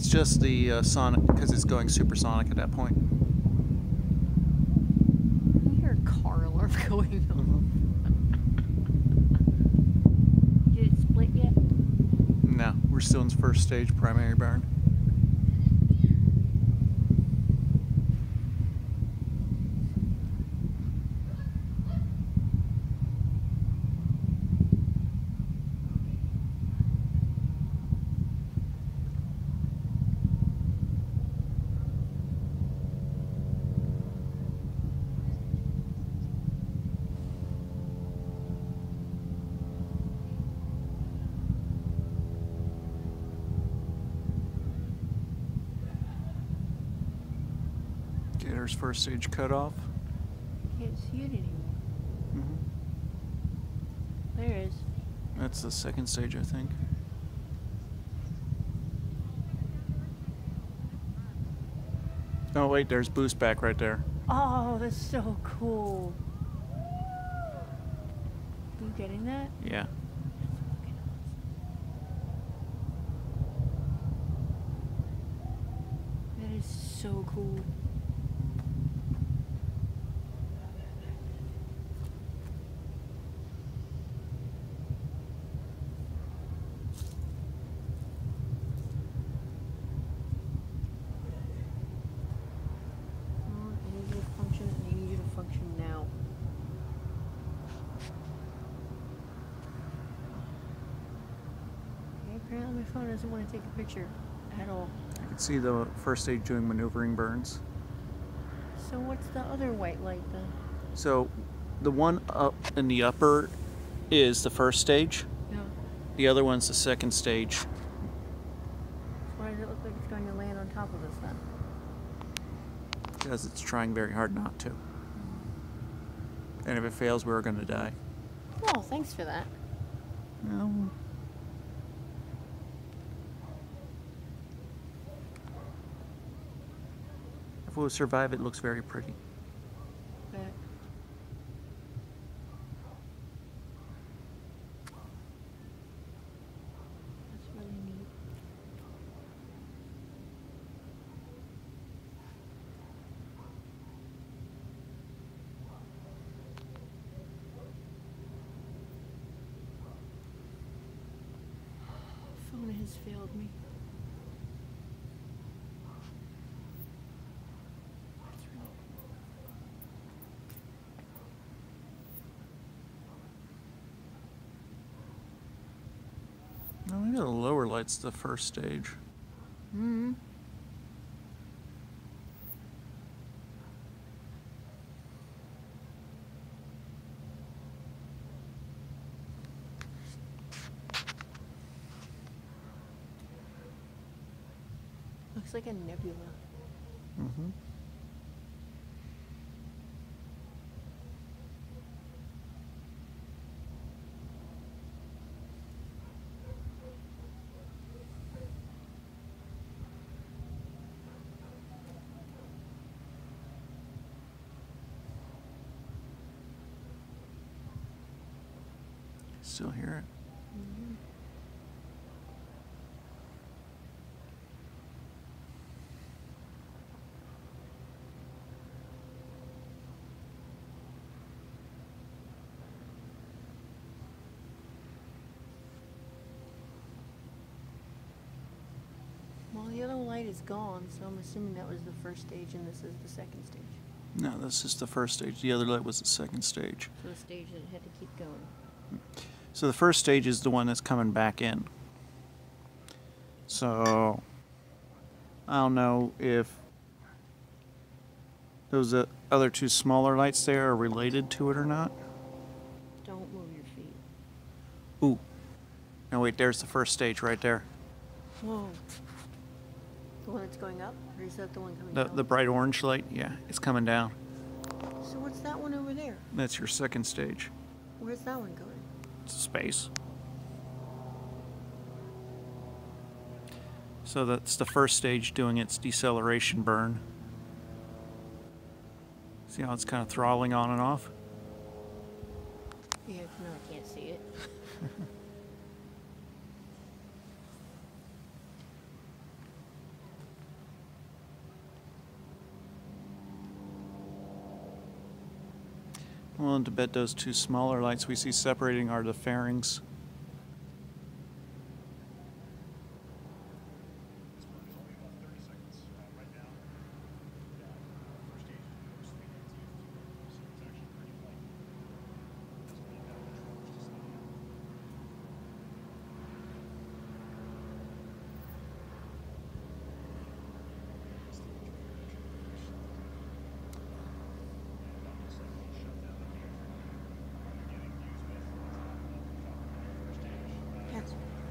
It's just the sonic, because it's going supersonic at that point. I hear a car alarm going on. Did it split yet? No, we're still in first stage primary burn. Okay, there's first stage cutoff. Can't see it anymore. Mm-hmm. There it is. That's the second stage, I think. Oh wait, there's boost back right there. Oh, that's so cool. Are you getting that? Yeah. That is so cool. I need you to function, and I need you to function now. Okay, apparently my phone doesn't want to take a picture at all. I can see the first stage doing maneuvering burns. So what's the other white light then? So the one up in the upper is the first stage. Yeah. The other one's the second stage. So why does it look like it's going to land on top of us then? Because it's trying very hard not to. And if it fails, we're going to die. Well, thanks for that. No. If we survive, it looks very pretty. But that's really neat. Phone has failed me. That's really No, maybe the lower light's the first stage. Mm-hmm. Looks like a nebula. Mm-hmm. Still hear it. Mm-hmm. Well, the other light is gone, so I'm assuming that was the first stage and this is the second stage. No, this is the first stage. The other light was the second stage. So the stage that had to keep going. So the first stage is the one that's coming back in. So I don't know if those other two smaller lights there are related to it or not. Don't move your feet. Ooh. No, wait, there's the first stage right there. Whoa. The one that's going up? Or is that the one coming down? The bright orange light, yeah, it's coming down. So what's that one over there? That's your second stage. Where's that one going? It's space. So that's the first stage doing its deceleration burn. See how it's kind of throttling on and off? Yeah, no, I can't see it. Well, and to bet those two smaller lights we see separating are the fairings.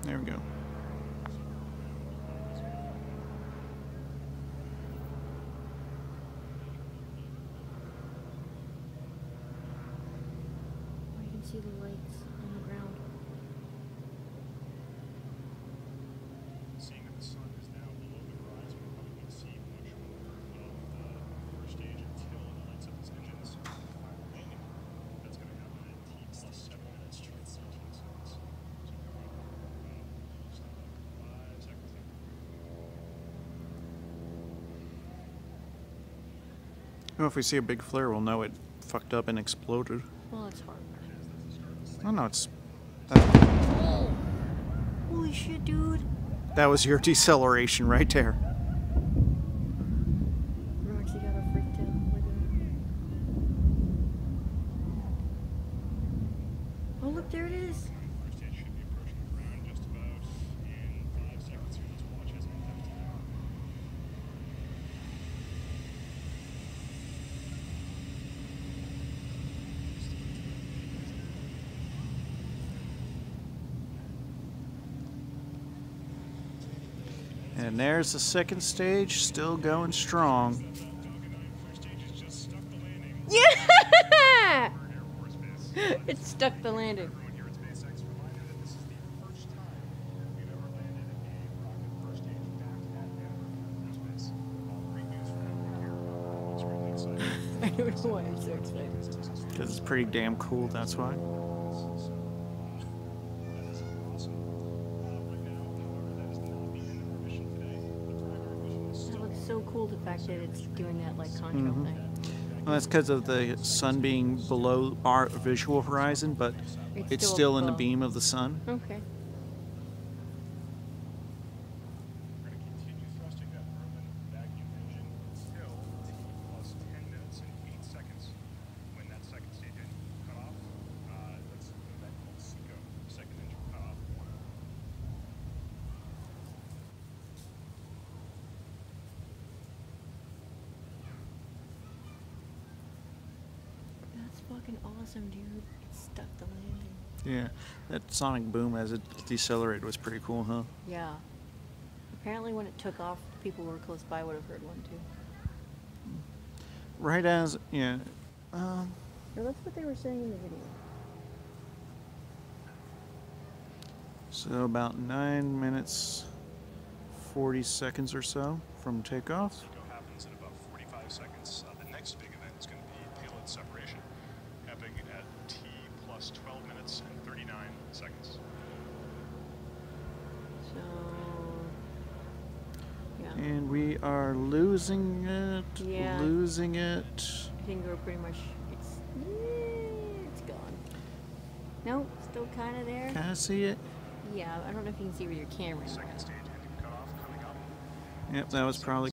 There we go. You can see the lights on the ground. Seeing that the sun is now below the horizon, we probably won't see much more of the first stage until it lights up its engines. Final landing. That's going to happen at T plus 7 minutes, 17 seconds. So we're going to stop at 5 seconds there. Well, if we see a big flare, we'll know it fucked up and exploded. Well, it's hard. Oh no, it's... Holy shit, dude. That was your deceleration right there. Roxy got a freak out. Look at her. Oh, look, there it is. First stage should be approaching the ground just about in 5 seconds here. Let's watch as it empties out. And there's the second stage, still going strong. First stage has just stuck the landing. Yeah! Air Force Base. It stuck the landing. Everyone here at SpaceX reminded that this is the first time we've ever landed a rocket first stage back at Air Force Base. Great news for everyone here. Extremely excited. I don't know why I'm so excited. Because it's pretty damn cool, that's why. So, that is awesome. Right now, however, that is not the end of our mission today. The primary mission is That still looks so cool, the fact that it's doing that like contrail thing. Well, that's because of the sun being below our visual horizon, but it's still in the above. beam of the sun. Okay. We're going to continue thrusting that Merlin vacuum engine until T plus 10 minutes and 8 seconds when that second stage engine will cut off. That's an event called SECO, second engine cutoff. That's fucking awesome, dude. It stuck the landing. Yeah, that sonic boom as it decelerated was pretty cool, huh? Yeah. Apparently when it took off, people who were close by would have heard one too. Right as, yeah. Or that's what they were saying in the video. So about 9 minutes, 40 seconds or so from takeoff. SECO happens in about 45 seconds. The next big event is going to be payload separation, happening at T plus 12 minutes and 39 seconds. So, yeah. And we are losing it, Yeah. losing it. I think we're pretty much, it's gone. Nope, still kind of there. Can I see it? Yeah, I don't know if you can see with your camera. Second stage engine cutoff coming up. Yep, that was probably